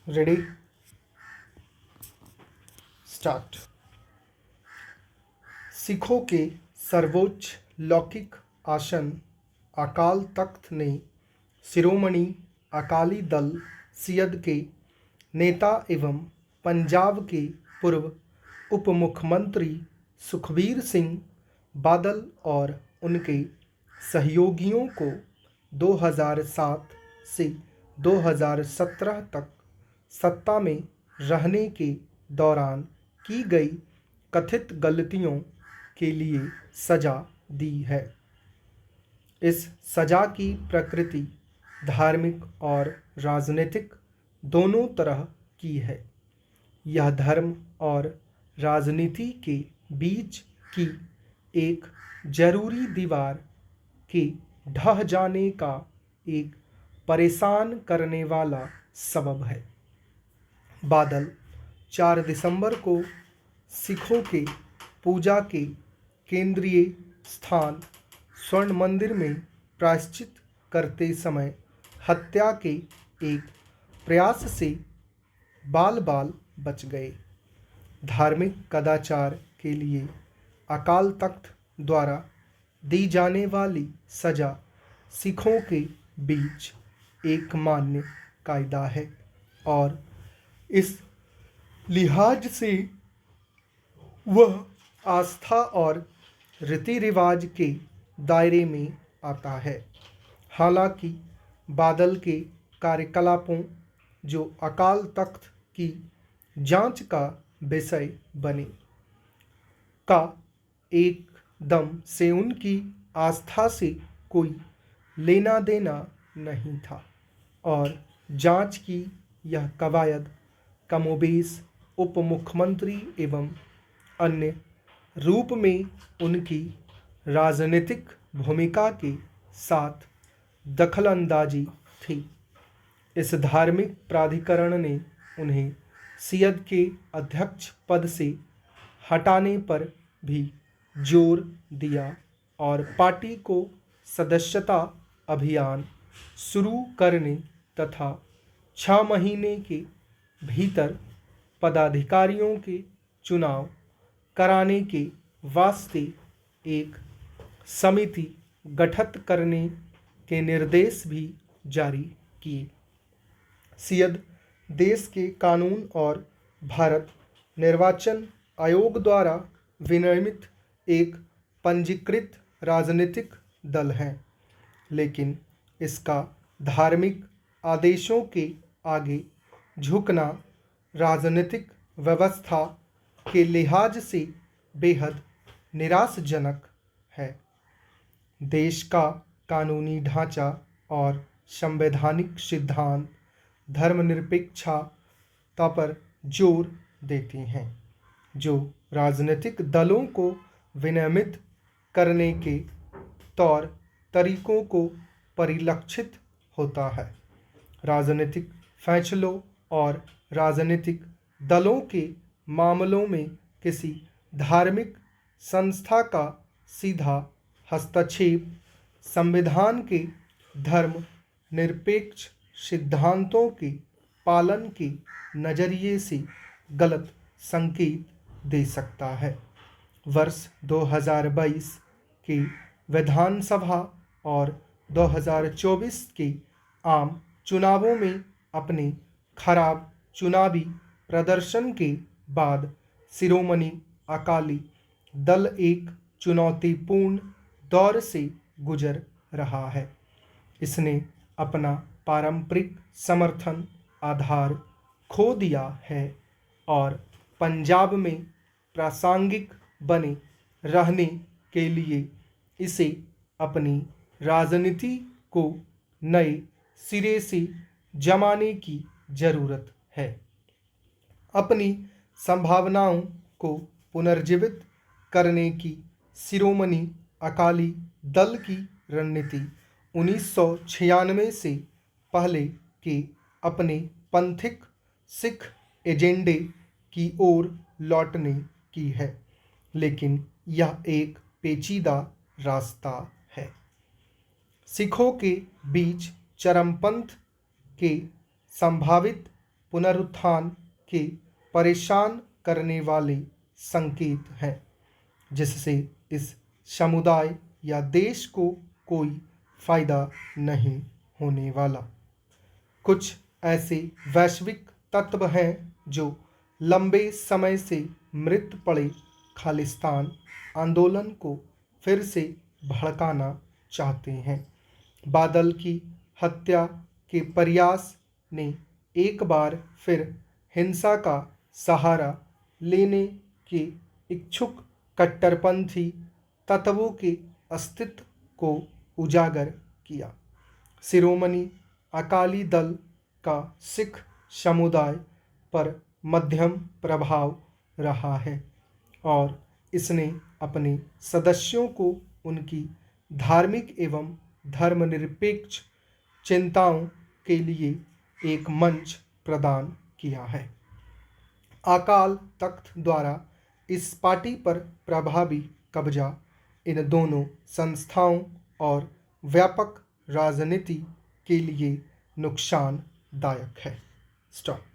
Ready start. सिखों के सर्वोच्च लौकिक आसन अकाल तख्त ने शिरोमणि अकाली दल सियद के नेता एवं पंजाब के पूर्व उप मुख्यमंत्री सुखबीर सिंह बादल और उनके सहयोगियों को 2007 से 2017 तक सत्ता में रहने के दौरान की गई कथित गलतियों के लिए सजा दी है। इस सजा की प्रकृति धार्मिक और राजनीतिक दोनों तरह की है। यह धर्म और राजनीति के बीच की एक जरूरी दीवार के ढह जाने का एक परेशान करने वाला सबब है। बादल 4 दिसंबर को सिखों के पूजा के केंद्रीय स्थान स्वर्ण मंदिर में प्रायश्चित करते समय हत्या के एक प्रयास से बाल बाल बच गए। धार्मिक कदाचार के लिए अकाल तख्त द्वारा दी जाने वाली सजा सिखों के बीच एक मान्य कायदा है और इस लिहाज से वह आस्था और रीति रिवाज के दायरे में आता है। हालांकि बादल के कार्यकलापों जो अकाल तख्त की जांच का विषय बने का एकदम से उनकी आस्था से कोई लेना देना नहीं था और जांच की यह कवायद कमोबेश उप मुख्यमंत्री एवं अन्य रूप में उनकी राजनीतिक भूमिका के साथ दखलंदाजी थी। इस धार्मिक प्राधिकरण ने उन्हें सियद के अध्यक्ष पद से हटाने पर भी जोर दिया और पार्टी को सदस्यता अभियान शुरू करने तथा 6 महीने के भीतर पदाधिकारियों के चुनाव कराने के वास्ते एक समिति गठित करने के निर्देश भी जारी किए। सियद देश के कानून और भारत निर्वाचन आयोग द्वारा विनियमित एक पंजीकृत राजनीतिक दल है, लेकिन इसका धार्मिक आदेशों के आगे झुकना राजनीतिक व्यवस्था के लिहाज से बेहद निराशाजनक है। देश का कानूनी ढांचा और संवैधानिक सिद्धांत धर्मनिरपेक्षता पर जोर देते हैं, जो राजनीतिक दलों को विनियमित करने के तौर तरीकों को परिलक्षित होता है। राजनीतिक फैसलों और राजनीतिक दलों के मामलों में किसी धार्मिक संस्था का सीधा हस्तक्षेप संविधान के धर्मनिरपेक्ष सिद्धांतों के पालन के नज़रिए से गलत संकेत दे सकता है। वर्ष 2022 के विधानसभा और 2024 के आम चुनावों में अपने खराब चुनावी प्रदर्शन के बाद शिरोमणि अकाली दल एक चुनौतीपूर्ण दौर से गुजर रहा है। इसने अपना पारंपरिक समर्थन आधार खो दिया है और पंजाब में प्रासंगिक बने रहने के लिए इसे अपनी राजनीति को नए सिरे से जमाने की ज़रूरत है। अपनी संभावनाओं को पुनर्जीवित करने की शिरोमणि अकाली दल की रणनीति 1996 से पहले के अपने पंथिक सिख एजेंडे की ओर लौटने की है, लेकिन यह एक पेचीदा रास्ता है। सिखों के बीच चरमपंथ के संभावित पुनरुत्थान के परेशान करने वाले संकेत हैं, जिससे इस समुदाय या देश को कोई फायदा नहीं होने वाला। कुछ ऐसे वैश्विक तत्व हैं जो लंबे समय से मृत पड़े खालिस्तान आंदोलन को फिर से भड़काना चाहते हैं। बादल की हत्या के प्रयास ने एक बार फिर हिंसा का सहारा लेने के इच्छुक कट्टरपंथी तत्वों के अस्तित्व को उजागर किया। शिरोमणि अकाली दल का सिख समुदाय पर मध्यम प्रभाव रहा है और इसने अपने सदस्यों को उनकी धार्मिक एवं धर्मनिरपेक्ष चिंताओं के लिए एक मंच प्रदान किया है। अकाल तख्त द्वारा इस पार्टी पर प्रभावी कब्जा इन दोनों संस्थाओं और व्यापक राजनीति के लिए नुकसानदायक है। स्टॉप।